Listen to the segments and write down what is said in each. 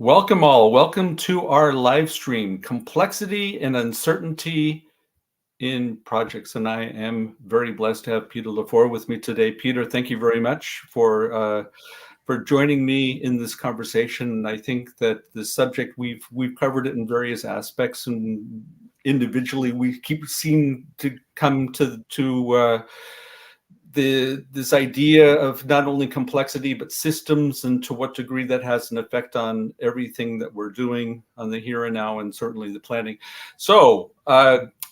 Welcome all. Welcome to our live stream, Complexity and Uncertainty in Projects. And I am very blessed to have Peter Lefort with me today. Peter, thank you very much for joining me in this conversation. I think that the subject, we've covered it in various aspects, and individually we keep seeming to come to this idea of not only complexity but systems, and to what degree that has an effect on everything that we're doing on the here and now, and certainly the planning. So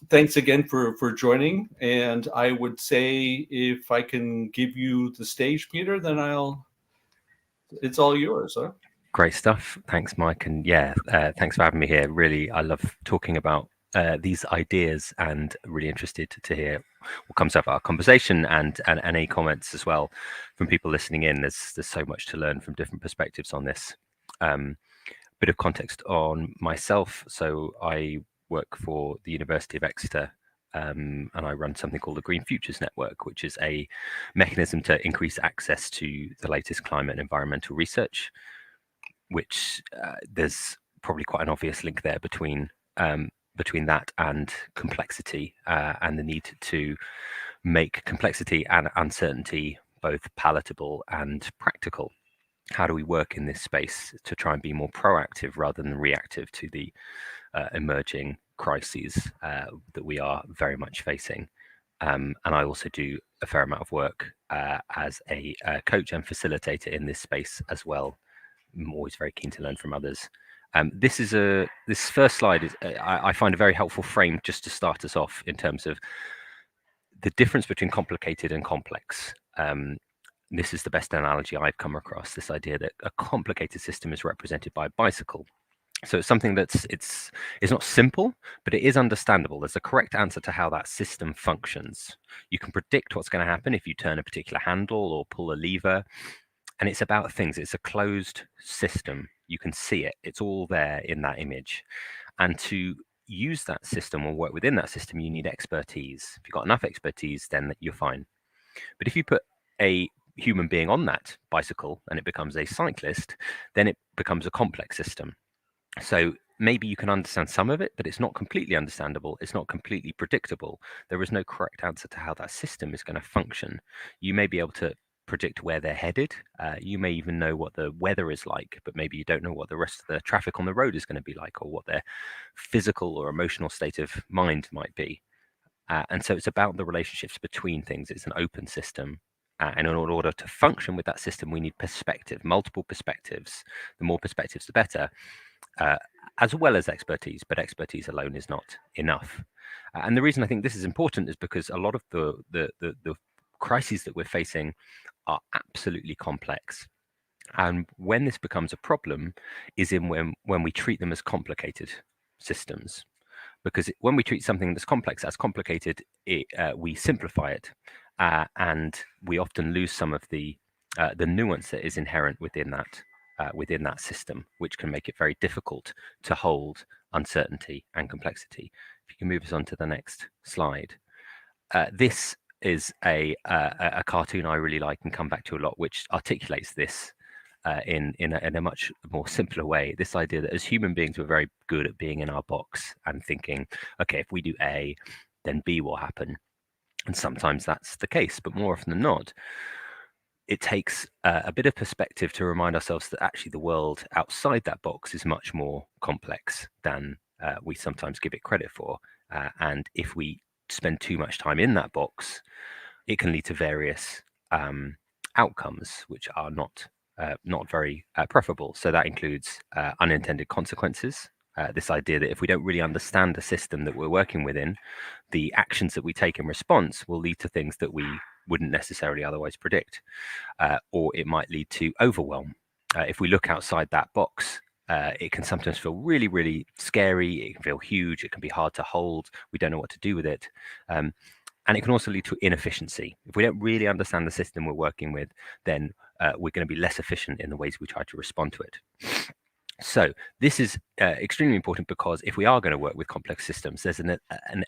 thanks again for joining. And I would say, if I can give you the stage, Peter, then it's all yours. Huh? Great stuff. Thanks, Mike. And thanks for having me here. Really, I love talking about these ideas, and really interested to hear what comes out of our conversation, and any comments as well from people listening in. There's so much to learn from different perspectives on this. Bit of context on myself. So I work for the University of Exeter, and I run something called the Green Futures Network, which is a mechanism to increase access to the latest climate and environmental research, which there's probably quite an obvious link there between that and complexity, and the need to make complexity and uncertainty both palatable and practical. How do we work in this space to try and be more proactive rather than reactive to the emerging crises that we are very much facing? And I also do a fair amount of work as a coach and facilitator in this space as well. I'm always very keen to learn from others. This first slide is I find a very helpful frame just to start us off in terms of the difference between complicated and complex. This is the best analogy I've come across, this idea that a complicated system is represented by a bicycle. So it's something it's not simple, but it is understandable. There's a correct answer to how that system functions. You can predict what's going to happen if you turn a particular handle or pull a lever. And it's about things. It's a closed system. You can see it. It's all there in that image. And to use that system or work within that system, you need expertise. If you've got enough expertise, then you're fine. But if you put a human being on that bicycle and it becomes a cyclist, then it becomes a complex system. So maybe you can understand some of it, but it's not completely understandable. It's not completely predictable. There is no correct answer to how that system is going to function. You may be able to predict where they're headed. You may even know what the weather is like, but maybe you don't know what the rest of the traffic on the road is going to be like, or what their physical or emotional state of mind might be. And so it's about the relationships between things. It's an open system. And in order to function with that system, we need perspective, multiple perspectives. The more perspectives, the better, as well as expertise. But expertise alone is not enough. And the reason I think this is important is because a lot of the crises that we're facing are absolutely complex. And when this becomes a problem is when we treat them as complicated systems. Because when we treat something that's complex as complicated, we simplify it, and we often lose some of the nuance that is inherent within that system, which can make it very difficult to hold uncertainty and complexity. If you can move us on to the next slide. This is a cartoon I really like and come back to a lot, which articulates this in a much more simpler way. This idea that as human beings, we're very good at being in our box and thinking, okay, if we do A, then B will happen. And sometimes that's the case, but more often than not, it takes a bit of perspective to remind ourselves that actually the world outside that box is much more complex than we sometimes give it credit for. And if we spend too much time in that box, it can lead to various outcomes which are not very preferable. So that includes unintended consequences. This idea that if we don't really understand the system that we're working within, the actions that we take in response will lead to things that we wouldn't necessarily otherwise predict, or it might lead to overwhelm. If we look outside that box, it can sometimes feel really, really scary. It can feel huge. It can be hard to hold. We don't know what to do with it. And it can also lead to inefficiency. If we don't really understand the system we're working with, then we're going to be less efficient in the ways we try to respond to it. So this is extremely important, because if we are going to work with complex systems, there's an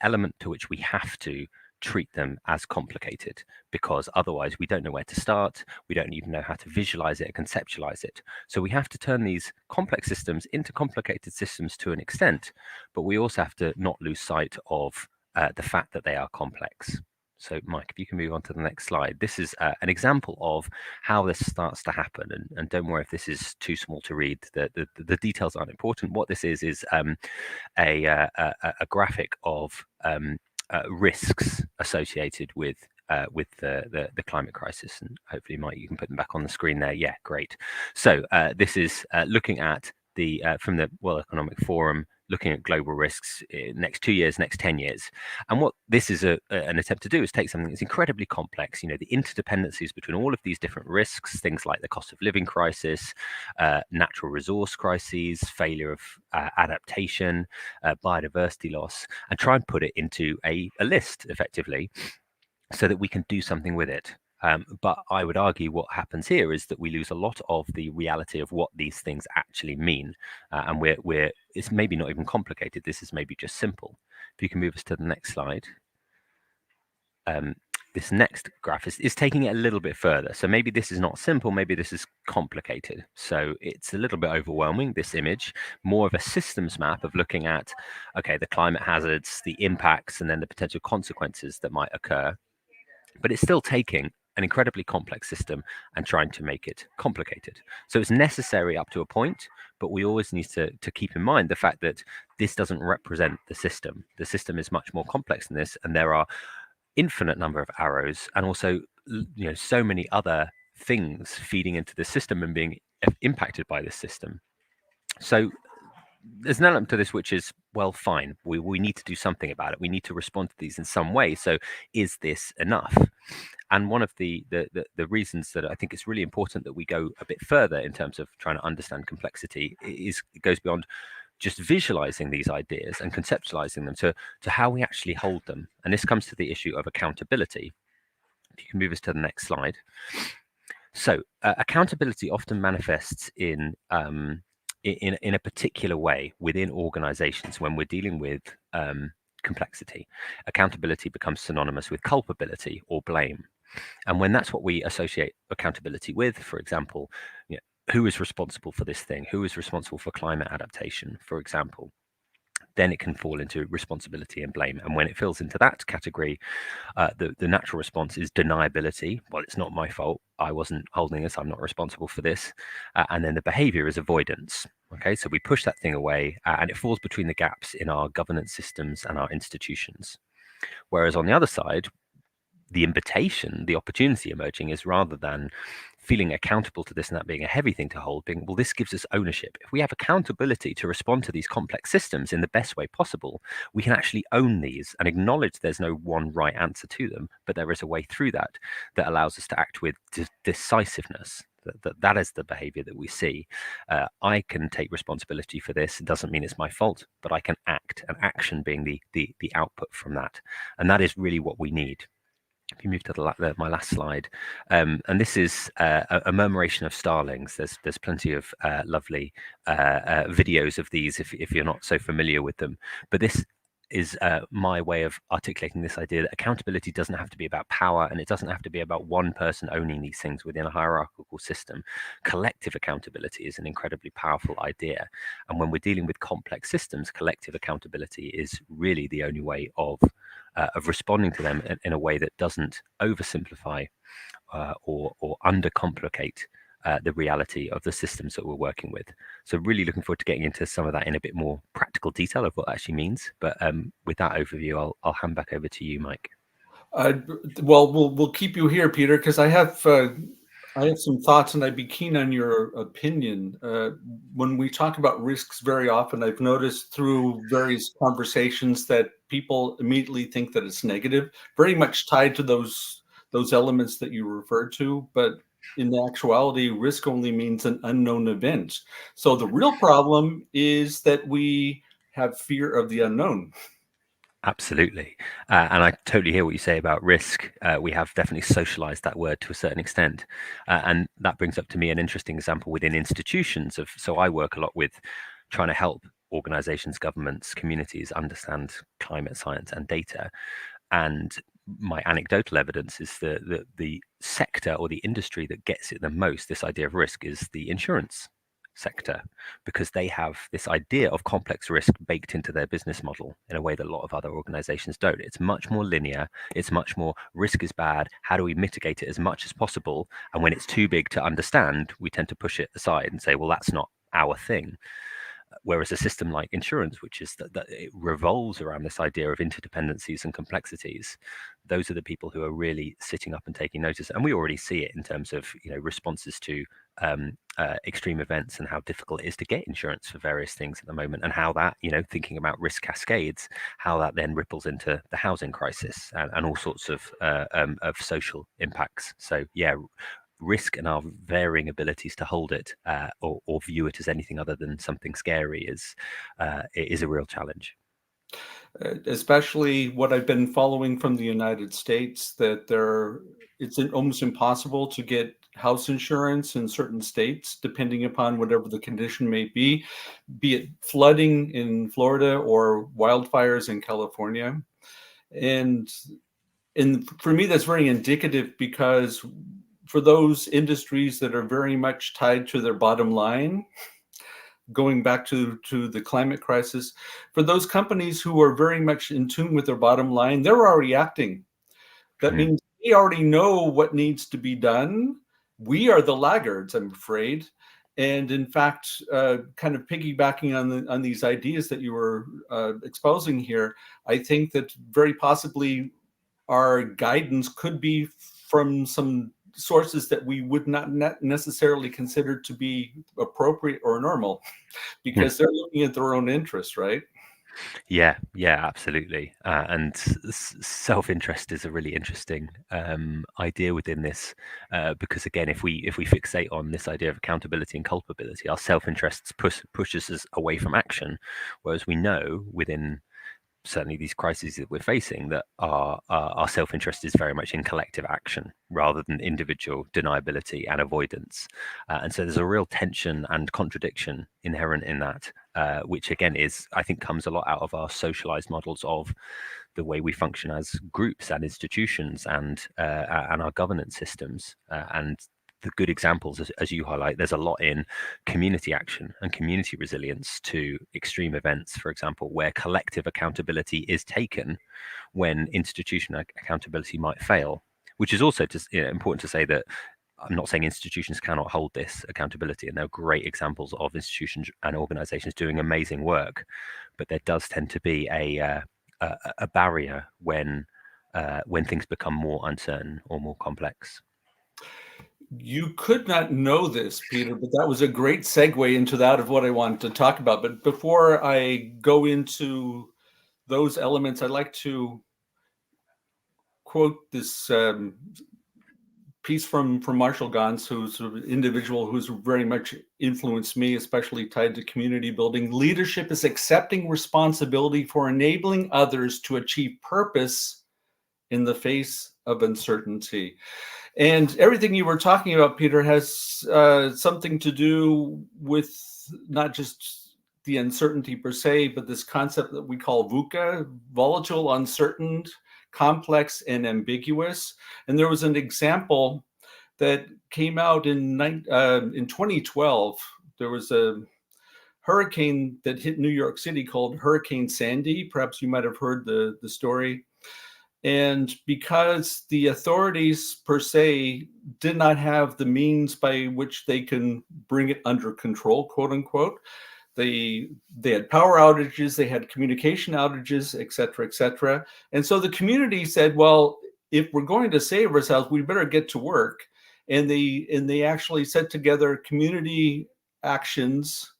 element to which we have to treat them as complicated, because otherwise we don't know where to start. We don't even know how to visualize it and conceptualize it. So we have to turn these complex systems into complicated systems to an extent, but we also have to not lose sight of the fact that they are complex. So Mike, if you can move on to the next slide. This is an example of how this starts to happen. And don't worry if this is too small to read. The details aren't important. What this is a graphic of risks associated with the climate crisis. And hopefully, Mike, you can put them back on the screen there. Yeah, great. So this is looking at the from the World Economic Forum, looking at global risks next 2 years, next 10 years. And what this is an attempt to do is take something that's incredibly complex, the interdependencies between all of these different risks, things like the cost of living crisis, natural resource crises, failure of adaptation, biodiversity loss, and try and put it into a list effectively so that we can do something with it. But I would argue what happens here is that we lose a lot of the reality of what these things actually mean. And it's maybe not even complicated. This is maybe just simple. If you can move us to the next slide. This next graph is taking it a little bit further. So maybe this is not simple, maybe this is complicated. So it's a little bit overwhelming, this image, more of a systems map of looking at, okay, the climate hazards, the impacts, and then the potential consequences that might occur. But it's still taking an incredibly complex system and trying to make it complicated. So it's necessary up to a point, but we always need to keep in mind the fact that this doesn't represent the system. The system is much more complex than this, and there are infinite number of arrows and also so many other things feeding into the system and being impacted by this system. So there's an element to this which is, well, fine, we need to do something about it. We need to respond to these in some way. So is this enough? And one of the reasons that I think it's really important that we go a bit further in terms of trying to understand complexity is it goes beyond just visualizing these ideas and conceptualizing them to how we actually hold them. And this comes to the issue of accountability. If you can move us to the next slide. So accountability often manifests in a particular way within organizations when we're dealing with complexity. Accountability becomes synonymous with culpability or blame. And when that's what we associate accountability with, for example, who is responsible for this thing? Who is responsible for climate adaptation, for example? Then it can fall into responsibility and blame. And when it falls into that category, the natural response is deniability. Well, it's not my fault. I wasn't holding this. I'm not responsible for this. And then the behavior is avoidance. Okay, so we push that thing away and it falls between the gaps in our governance systems and our institutions. Whereas on the other side, the invitation, the opportunity emerging is rather than feeling accountable to this and that being a heavy thing to hold, being, well, this gives us ownership. If we have accountability to respond to these complex systems in the best way possible, we can actually own these and acknowledge there's no one right answer to them, but there is a way through that allows us to act with decisiveness. That is the behavior that we see. I can take responsibility for this. It doesn't mean it's my fault, but I can act, and action being the output from that. And that is really what we need. If you move to my last slide, and this is a murmuration of starlings. There's plenty of lovely videos of these if you're not so familiar with them. But this is my way of articulating this idea that accountability doesn't have to be about power, and it doesn't have to be about one person owning these things within a hierarchical system. Collective accountability is an incredibly powerful idea. And when we're dealing with complex systems, collective accountability is really the only way of responding to them in a way that doesn't oversimplify or undercomplicate the reality of the systems that we're working with. So really looking forward to getting into some of that in a bit more practical detail of what that actually means. But with that overview, I'll hand back over to you, Mike. Well, we'll keep you here, Peter, because I have some thoughts, and I'd be keen on your opinion. When we talk about risks, very often I've noticed through various conversations that people immediately think that it's negative, very much tied to those elements that you referred to. But in actuality, risk only means an unknown event. So the real problem is that we have fear of the unknown. Absolutely. And I totally hear what you say about risk. We have definitely socialized that word to a certain extent. And that brings up to me an interesting example within institutions so I work a lot with trying to help organizations, governments, communities understand climate science and data. And my anecdotal evidence is the sector or the industry that gets it the most, this idea of risk, is the insurance sector, because they have this idea of complex risk baked into their business model in a way that a lot of other organizations don't. It's much more linear. It's much more risk is bad. How do we mitigate it as much as possible? And when it's too big to understand, we tend to push it aside and say, well, that's not our thing. Whereas a system like insurance, which is that it revolves around this idea of interdependencies and complexities, those are the people who are really sitting up and taking notice. And we already see it in terms of responses to extreme events and how difficult it is to get insurance for various things at the moment, and how that, thinking about risk cascades, how that then ripples into the housing crisis and all sorts of social impacts. So yeah, risk and our varying abilities to hold it or view it as anything other than something scary is a real challenge. Especially what I've been following from the United States, that it's almost impossible to get house insurance in certain states, depending upon whatever the condition may be it flooding in Florida or wildfires in California. And for me, that's very indicative, because for those industries that are very much tied to their bottom line, going back to the climate crisis, for those companies who are very much in tune with their bottom line, they're already acting. That means they already know what needs to be done. We are the laggards, I'm afraid. And in fact, kind of piggybacking on these ideas that you were exposing here, I think that very possibly our guidance could be from some sources that we would not necessarily consider to be appropriate or normal, because they're looking at their own interests, right? Yeah, absolutely. And self-interest is a really interesting idea within this, because again, if we fixate on this idea of accountability and culpability, our self-interests pushes us away from action, whereas we know within certainly these crises that we're facing that our self-interest is very much in collective action rather than individual deniability and avoidance, and so there's a real tension and contradiction inherent in that, which again is, I think, comes a lot out of our socialized models of the way we function as groups and institutions and our governance systems, and the good examples, as you highlight, there's a lot in community action and community resilience to extreme events, for example, where collective accountability is taken when institutional accountability might fail, which is also just important to say that I'm not saying institutions cannot hold this accountability, and there are great examples of institutions and organizations doing amazing work, but there does tend to be a barrier when things become more uncertain or more complex. You could not know this, Peter, but that was a great segue into that of what I wanted to talk about. But before I go into those elements, I'd like to quote this piece from Marshall Gans, who's an individual who's very much influenced me, especially tied to community building. Leadership is accepting responsibility for enabling others to achieve purpose in the face of uncertainty. And everything you were talking about, Peter, has something to do with not just the uncertainty per se, but this concept that we call VUCA, volatile, uncertain, complex, and ambiguous. And there was an example that came out in 2012. There was a hurricane that hit New York City called Hurricane Sandy. Perhaps you might have heard the story. And because the authorities per se did not have the means by which they can bring it under control, quote unquote, they had power outages, they had communication outages, et cetera, et cetera. And so the community said, well, if we're going to save ourselves, we better get to work. And they actually set together community actions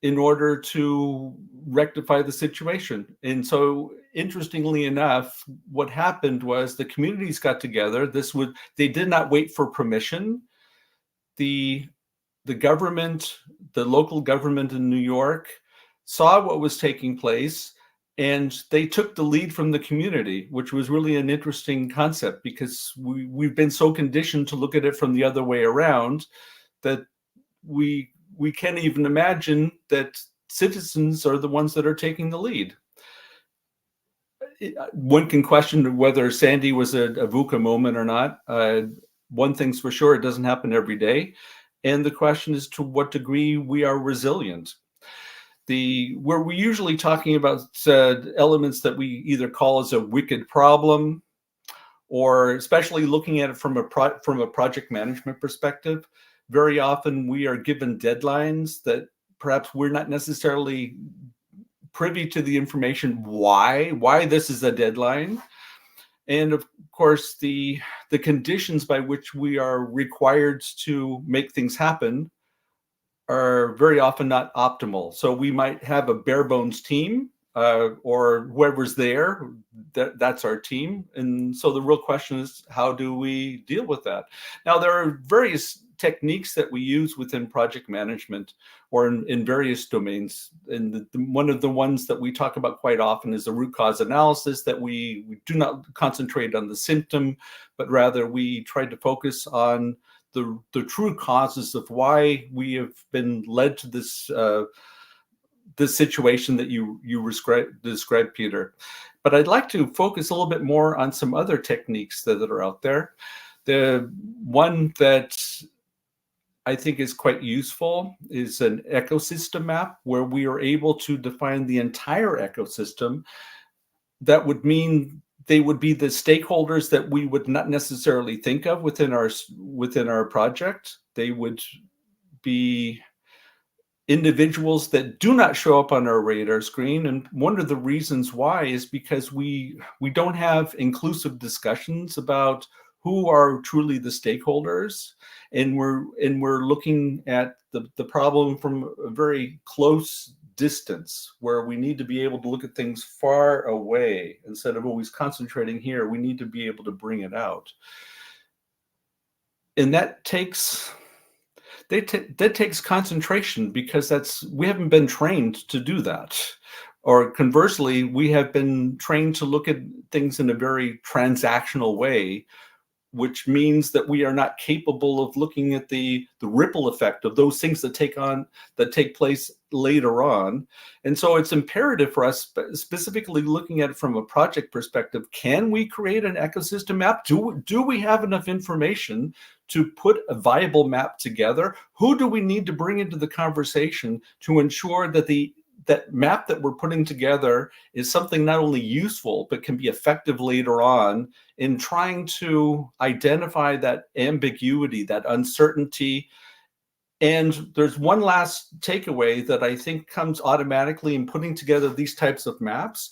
in order to rectify the situation. And so, interestingly enough, what happened was the communities got together. They did not wait for permission. The government, the local government in New York, saw what was taking place, and they took the lead from the community, which was really an interesting concept, because we've been so conditioned to look at it from the other way around that we can't even imagine that citizens are the ones that are taking the lead. one can question whether Sandy was a VUCA moment or not. One thing's for sure, it doesn't happen every day. And the question is to what degree we are resilient. Where we're usually talking about elements that we either call as a wicked problem, or especially looking at it from a project management perspective, very often we are given deadlines that perhaps we're not necessarily privy to the information why this is a deadline. And of course, the conditions by which we are required to make things happen are very often not optimal. So we might have a bare bones team, or whoever's there, that's our team. And so the real question is, how do we deal with that? Now, there are various techniques that we use within project management or in various domains. And one of the ones that we talk about quite often is the root cause analysis, that we do not concentrate on the symptom, but rather we try to focus on the true causes of why we have been led to this this situation that you described, Peter. But I'd like to focus a little bit more on some other techniques that are out there. The one that I think is quite useful is an ecosystem map, where we are able to define the entire ecosystem. That would mean they would be the stakeholders that we would not necessarily think of within our project. They would be individuals that do not show up on our radar screen. And one of the reasons why is because we don't have inclusive discussions about who are truly the stakeholders. And we're looking at the problem from a very close distance, where we need to be able to look at things far away instead of always concentrating here. We need to be able to bring it out. And that takes concentration, because we haven't been trained to do that. Or conversely, we have been trained to look at things in a very transactional way, which means that we are not capable of looking at the ripple effect of those things that take place later on. And so it's imperative for us, specifically looking at it from a project perspective, can we create an ecosystem map? Do we have enough information to put a viable map together? Who do we need to bring into the conversation to ensure that that map that we're putting together is something not only useful, but can be effective later on in trying to identify that ambiguity, that uncertainty. And there's one last takeaway that I think comes automatically in putting together these types of maps.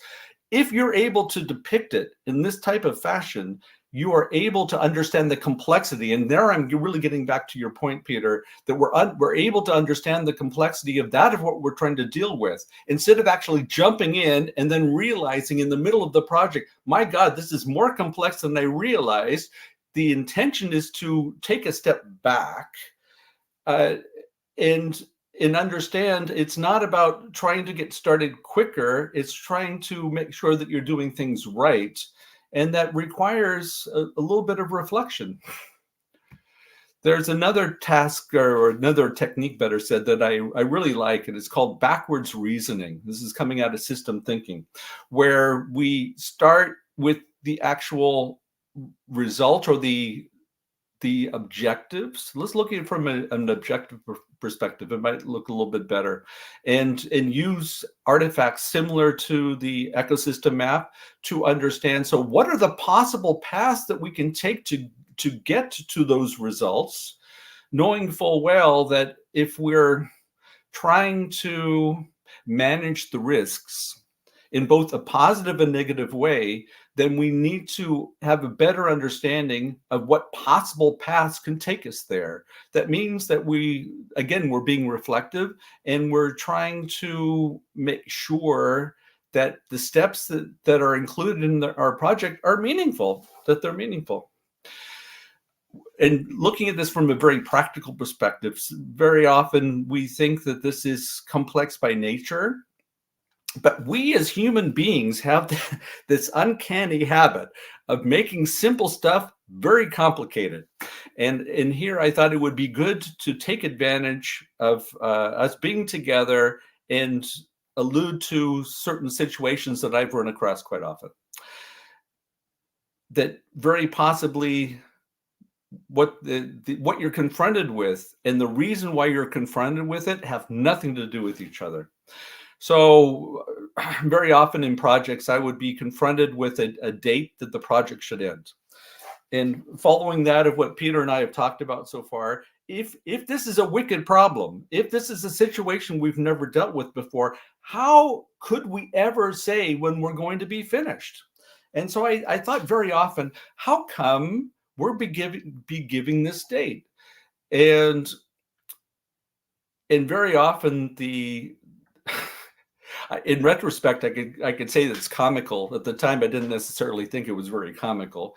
If you're able to depict it in this type of fashion, you are able to understand the complexity. And there I'm really getting back to your point, Peter, that we're able to understand the complexity of what we're trying to deal with, instead of actually jumping in and then realizing in the middle of the project, my God, this is more complex than I realized. The intention is to take a step back and understand it's not about trying to get started quicker. It's trying to make sure that you're doing things right. And that requires a little bit of reflection. There's another task, or another technique, better said, that I really like, and it's called backwards reasoning. This is coming out of system thinking, where we start with the actual result or the objectives. Let's look at it from an objective perspective. It might look a little bit better, and use artifacts similar to the ecosystem map to understand. So what are the possible paths that we can take to get to those results, knowing full well that if we're trying to manage the risks in both a positive and negative way, then we need to have a better understanding of what possible paths can take us there. That means that we're being reflective, and we're trying to make sure that the steps that are included in our project are meaningful, that they're meaningful. And looking at this from a very practical perspective, very often we think that this is complex by nature. But we as human beings have this uncanny habit of making simple stuff very complicated. And here I thought it would be good to take advantage of us being together and allude to certain situations that I've run across quite often. that very possibly what what you're confronted with and the reason why you're confronted with it have nothing to do with each other. So very often in projects, I would be confronted with a date that the project should end. And following that of what Peter and I have talked about so far, if this is a wicked problem, if this is a situation we've never dealt with before, how could we ever say when we're going to be finished? And so I thought very often, how come we're be giving this date? And very often the in retrospect, I could say that it's comical. At the time, I didn't necessarily think it was very comical.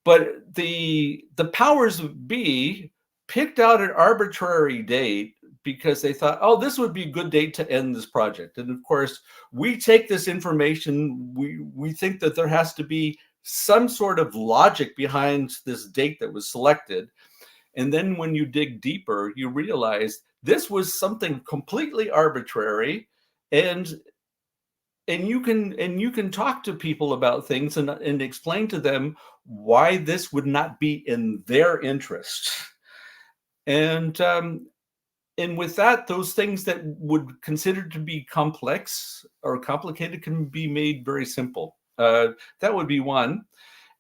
But the powers that be picked out an arbitrary date because they thought, oh, this would be a good date to end this project. And of course, we take this information, we think that there has to be some sort of logic behind this date that was selected. And then when you dig deeper, you realize this was something completely arbitrary, and you can talk to people about things and explain to them why this would not be in their interest. And with that, those things that would consider to be complex or complicated can be made very simple. That would be one.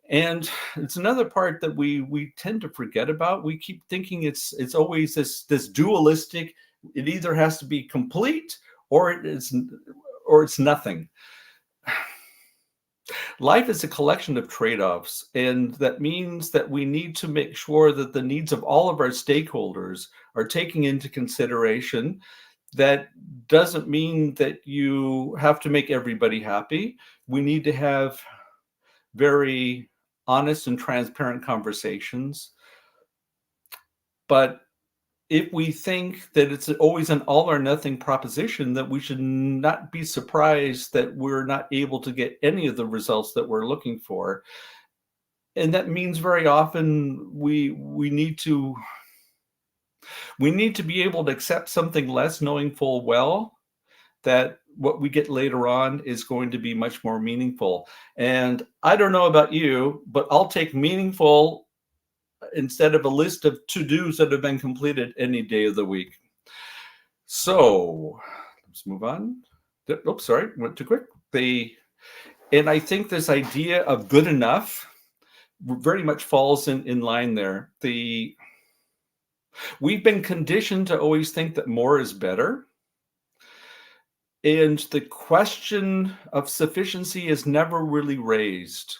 And it's another part that we tend to forget about. We keep thinking it's always this dualistic. It either has to be complete or it's nothing. Life is a collection of trade-offs, and that means that we need to make sure that the needs of all of our stakeholders are taken into consideration. That doesn't mean that you have to make everybody happy. We need to have very honest and transparent conversations. But if we think that it's always an all or nothing proposition, that we should not be surprised that we're not able to get any of the results that we're looking for. And that means very often we need to be able to accept something less, knowing full well that what we get later on is going to be much more meaningful. And I don't know about you, but I'll take meaningful instead of a list of to-dos that have been completed any day of the week. So let's move on. Oops, sorry, went too quick. And I think this idea of good enough very much falls in line there. We've been conditioned to always think that more is better. And the question of sufficiency is never really raised.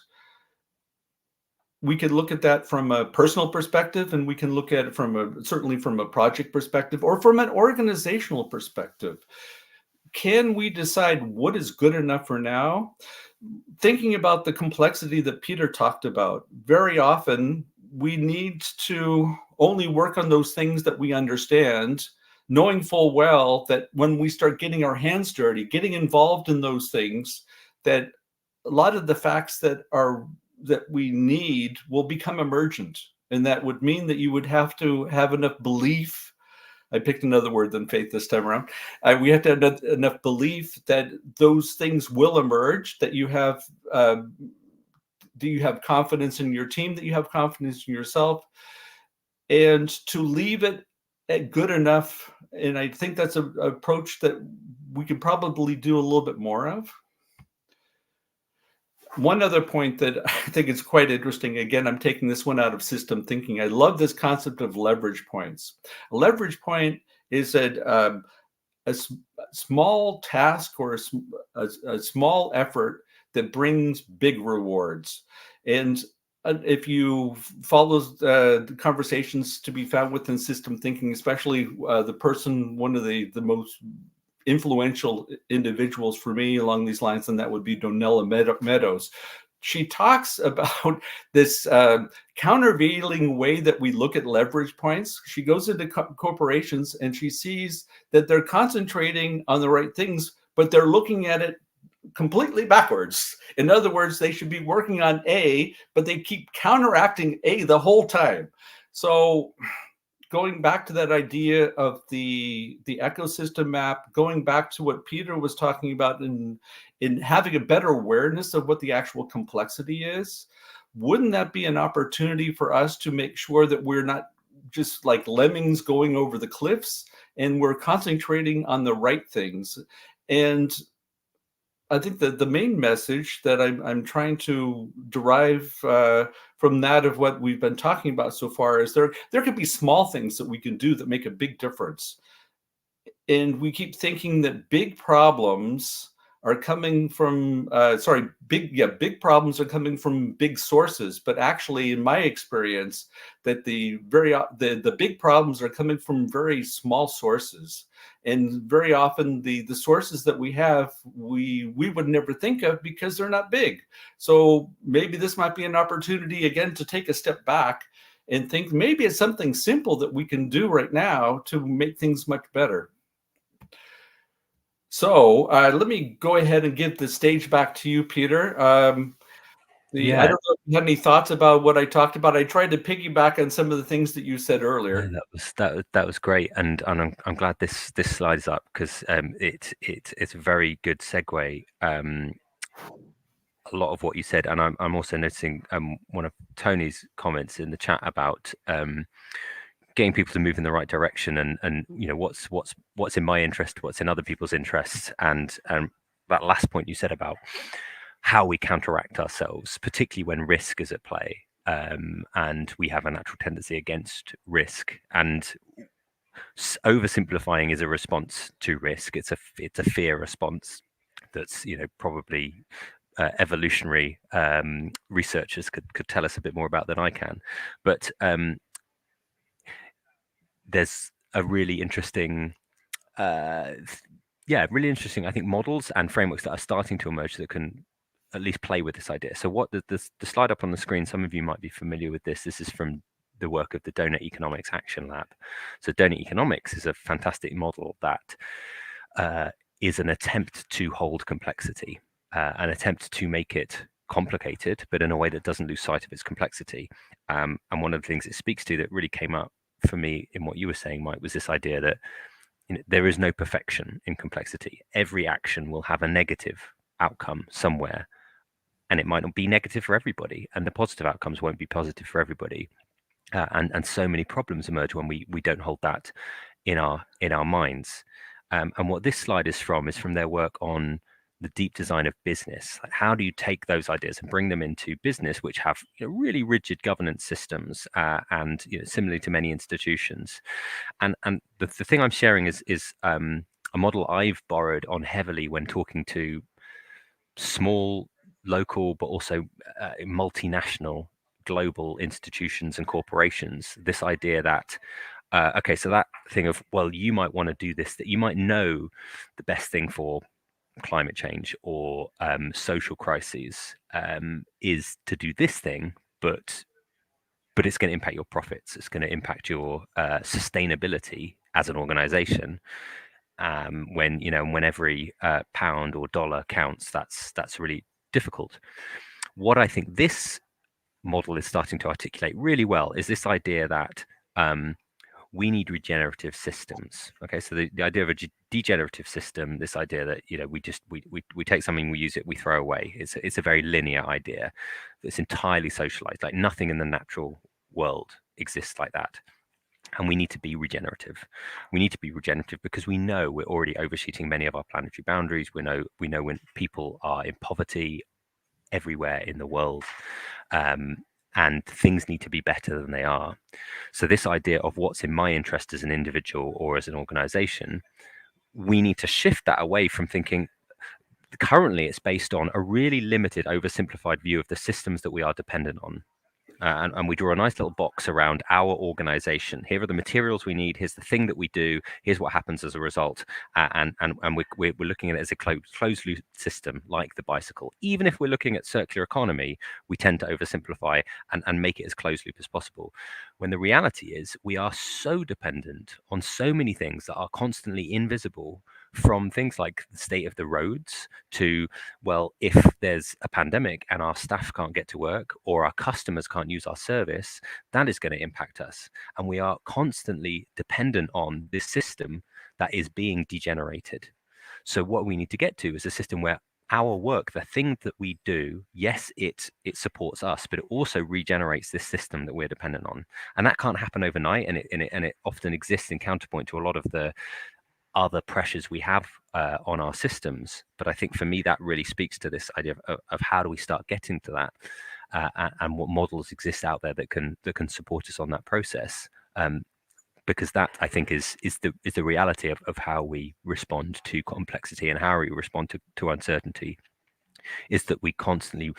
We can look at that from a personal perspective, and we can look at it certainly from a project perspective or from an organizational perspective. Can we decide what is good enough for now? Thinking about the complexity that Peter talked about, very often we need to only work on those things that we understand, knowing full well that when we start getting our hands dirty, getting involved in those things, that a lot of the facts that we need will become emergent. And that would mean that you would have to have enough belief. I picked another word than faith this time around. We have to have enough belief that those things will emerge, that you have confidence in your team, that you have confidence in yourself, and to leave it at good enough. And I think that's an approach that we could probably do a little bit more of. One other point that I think is quite interesting, again, I'm taking this one out of system thinking. I love this concept of leverage points. A leverage point is a small task or a small effort that brings big rewards. And if you follow the conversations to be found within system thinking, especially one of the most influential individuals for me along these lines, and that would be Donella Meadows. She talks about this countervailing way that we look at leverage points. She goes into corporations and she sees that they're concentrating on the right things, but they're looking at it completely backwards. In other words, they should be working on A, but they keep counteracting A the whole time. So going back to that idea of the ecosystem map, going back to what Peter was talking about in having a better awareness of what the actual complexity is, wouldn't that be an opportunity for us to make sure that we're not just like lemmings going over the cliffs, and we're concentrating on the right things? And I think that the main message that I'm trying to derive from that of what we've been talking about so far is there could be small things that we can do that make a big difference. And we keep thinking that big problems are coming from big problems are coming from big sources, but actually in my experience that the big problems are coming from very small sources, and very often the sources that we have we would never think of because they're not big. So maybe this might be an opportunity again to take a step back and think maybe it's something simple that we can do right now to make things much better. So let me go ahead and give the stage back to you, Peter. I Yeah, don't know if you had any thoughts about what I talked about. I tried to piggyback on some of the things that you said no, earlier. that was great, and I'm glad this slide is up because it's a very good segue. A lot of what you said, and I'm also noticing one of Tony's comments in the chat about getting people to move in the right direction, and you know what's in my interest, what's in other people's interests, and that last point you said about how we counteract ourselves, particularly when risk is at play, and we have a natural tendency against risk, and oversimplifying is a response to risk. It's a fear response that's probably evolutionary researchers could tell us a bit more about than I can, but there's a really interesting really interesting, I think, models and frameworks that are starting to emerge that can at least play with this idea. So what the slide up on the screen, some of you might be familiar with this. This is from the work of the Donut Economics Action Lab. So Donut Economics is a fantastic model that is an attempt to hold complexity, an attempt to make it complicated, but in a way that doesn't lose sight of its complexity. And one of the things it speaks to that really came up for me in what you were saying, Mike, was this idea that there is no perfection in complexity. Every action will have a negative outcome somewhere, and it might not be negative for everybody, and the positive outcomes won't be positive for everybody. And so many problems emerge when we don't hold that in our minds. And what this slide is from their work on the deep design of business. Like, how do you take those ideas and bring them into business, which have really rigid governance systems, and similarly to many institutions. And the thing I'm sharing is a model I've borrowed on heavily when talking to small, local, but also multinational, global institutions and corporations. This idea that okay, so that thing of, well, you might want to do this, that you might know the best thing for climate change or social crises is to do this thing, but it's going to impact your profits. It's going to impact your sustainability as an organization. When every pound or dollar counts, that's really difficult. What I think this model is starting to articulate really well is this idea that we need regenerative systems. Okay, so the idea of a degenerative system, this idea that we take something, we use it, we throw away. It's a very linear idea. It's entirely socialized. Like nothing in the natural world exists like that. And we need to be regenerative. We need to be regenerative because we know we're already overshooting many of our planetary boundaries. We know when people are in poverty everywhere in the world, and things need to be better than they are. So this idea of what's in my interest as an individual or as an organization, we need to shift that away from thinking currently it's based on a really limited, oversimplified view of the systems that we are dependent on. And we draw a nice little box around our organization. Here are the materials we need. Here's the thing that we do. Here's what happens as a result. And we're looking at it as a closed loop system, like the bicycle. Even if we're looking at circular economy, we tend to oversimplify and make it as closed loop as possible. When the reality is we are so dependent on so many things that are constantly invisible, from things like the state of the roads to, well, if there's a pandemic and our staff can't get to work or our customers can't use our service, that is going to impact us. And we are constantly dependent on this system that is being degenerated. So what we need to get to is a system where our work, the thing that we do, yes, it supports us, but it also regenerates this system that we're dependent on, and that can't happen overnight. And it often exists in counterpoint to a lot of the other pressures we have on our systems. But I think for me, that really speaks to this idea of how do we start getting to that, and what models exist out there that can support us on that process. Because that, I think, is the reality of how we respond to complexity and how we respond to uncertainty, is that we constantly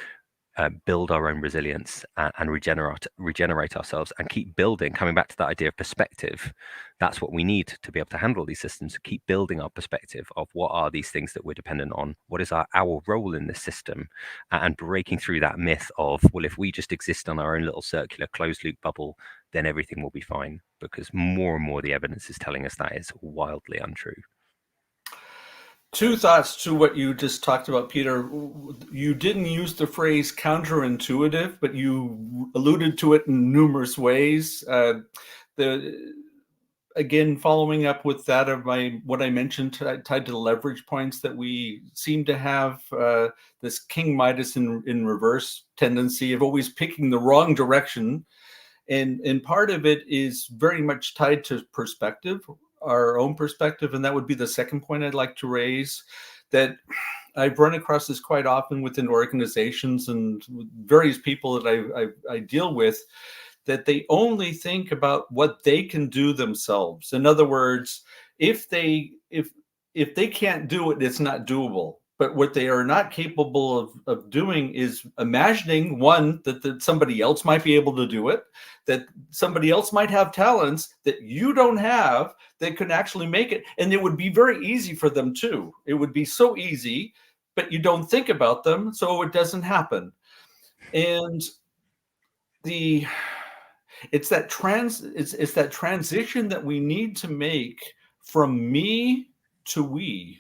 build our own resilience and regenerate ourselves and keep building. Coming back to that idea of perspective, that's what we need to be able to handle these systems. Keep building our perspective of what are these things that we're dependent on, what is our role in this system, and breaking through that myth of, well, if we just exist on our own little circular closed loop bubble, then everything will be fine, because more and more the evidence is telling us that is wildly untrue. Two thoughts to what you just talked about, Peter. You didn't use the phrase counterintuitive, but you alluded to it in numerous ways. Again, following up with that of what I mentioned tied to the leverage points, that we seem to have this King Midas in reverse tendency of always picking the wrong direction. And part of it is very much tied to perspective, our own perspective. And that would be the second point I'd like to raise, that I've run across this quite often within organizations and various people that I deal with, that they only think about what they can do themselves. In other words, if they can't do it, it's not doable. But what they are not capable of doing is imagining, one, that somebody else might be able to do it, that somebody else might have talents that you don't have that could actually make it. And it would be very easy for them too. It would be so easy, but you don't think about them, so it doesn't happen. And it's that transition that we need to make from me to we.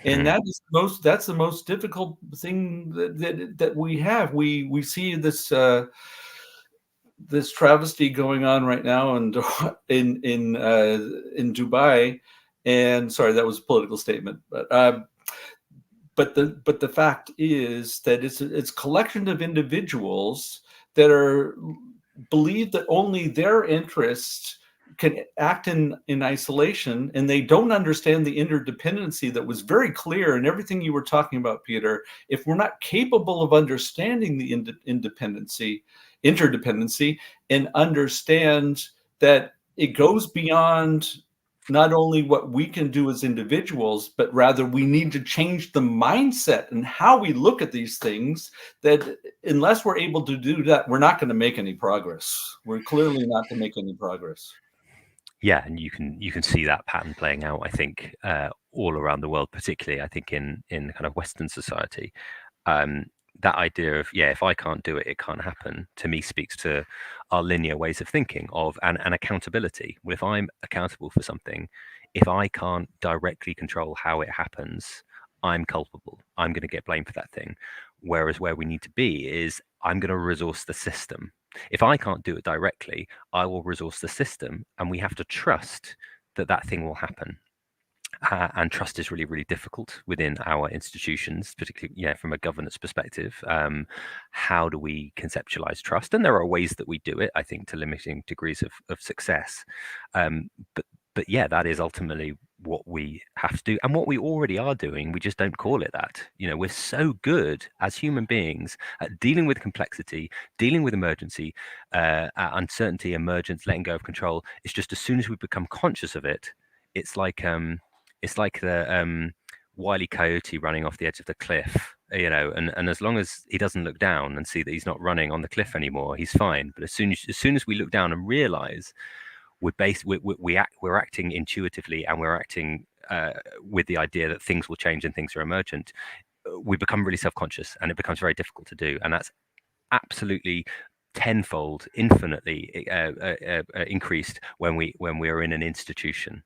And that's the most difficult thing that we have. We see this this travesty going on right now, and in Dubai. And sorry, that was a political statement, but the fact is that it's a collection of individuals that believe that only their interests can act in isolation, and they don't understand the interdependency that was very clear in everything you were talking about, Peter. If we're not capable of understanding the interdependency, and understand that it goes beyond not only what we can do as individuals, but rather we need to change the mindset and how we look at these things, that unless we're able to do that, we're not going to make any progress. We're clearly not going to make any progress. Yeah, and you can see that pattern playing out, I think, all around the world, particularly I think in kind of Western society. That idea of, yeah, if I can't do it, it can't happen, to me speaks to our linear ways of thinking of and accountability. Well, if I'm accountable for something, if I can't directly control how it happens, I'm culpable. I'm going to get blamed for that thing. Whereas where we need to be is, I'm going to resource the system. If I can't do it directly, I will resource the system, and we have to trust that that thing will happen. And trust is really, really difficult within our institutions, particularly from a governance perspective. How do we conceptualize trust? And there are ways that we do it, I think, to limiting degrees of success. But yeah, that is ultimately what we have to do, and what we already are doing. We just don't call it that. We're so good as human beings at dealing with complexity, dealing with emergency, uncertainty, emergence, letting go of control. It's just, as soon as we become conscious of it, it's like the Wile E. Coyote running off the edge of the cliff. And as long as he doesn't look down and see that he's not running on the cliff anymore, he's fine. But as soon as we look down and realize we're acting intuitively, and we're acting with the idea that things will change and things are emergent, we become really self-conscious, and it becomes very difficult to do. And that's absolutely tenfold, infinitely increased when we are in an institution,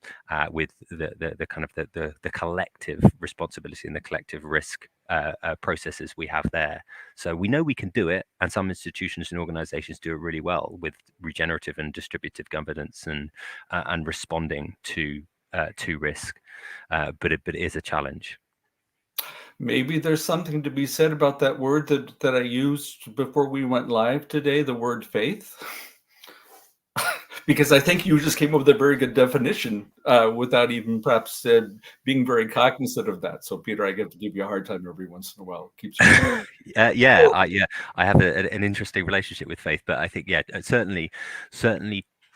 with the kind of the collective responsibility and the collective risk processes we have there. So we know we can do it, and some institutions and organizations do it really well with regenerative and distributive governance and responding to risk, but it is a challenge. Maybe there's something to be said about that word that I used before we went live today, the word faith. Because I think you just came up with a very good definition without even perhaps being very cognizant of that. So, Peter, I get to give you a hard time every once in a while. It keeps me. I have an interesting relationship with faith, but I think certainly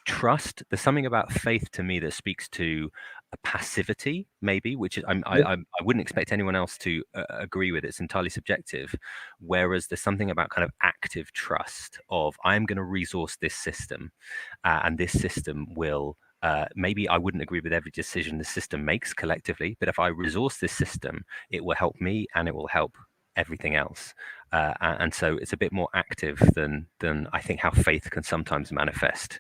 trust. There's something about faith to me that speaks to a passivity, maybe, which is I wouldn't expect anyone else to agree with. It's entirely subjective. Whereas there's something about kind of active trust of I'm going to resource this system, and this system will. Maybe I wouldn't agree with every decision the system makes collectively, but if I resource this system, it will help me and it will help everything else. And so it's a bit more active than I think how faith can sometimes manifest.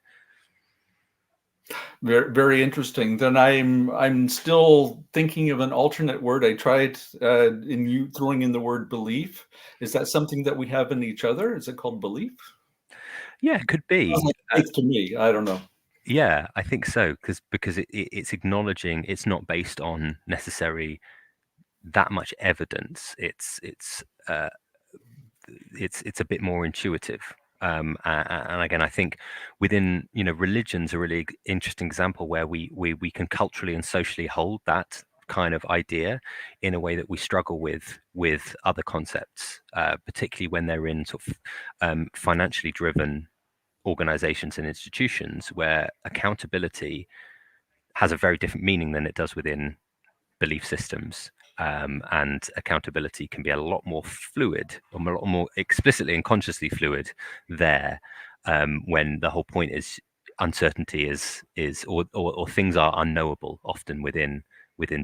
Very, very interesting. Then I'm still thinking of an alternate word. I tried in you throwing in the word belief. Is that something that we have in each other? Is it called belief? Yeah, it could be. Sounds like faith to me. I don't know. Yeah, I think so, because it's acknowledging it's not based on necessarily that much evidence. It's a bit more intuitive. And again, I think within religion's a really interesting example where we can culturally and socially hold that kind of idea in a way that we struggle with other concepts, particularly when they're in sort of financially driven organizations and institutions where accountability has a very different meaning than it does within belief systems. And accountability can be a lot more fluid, or a lot more explicitly and consciously fluid there, when the whole point is uncertainty or things are unknowable often within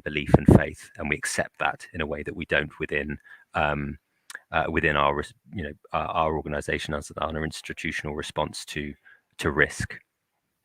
belief and faith, and we accept that in a way that we don't within our our organization as our institutional response to risk.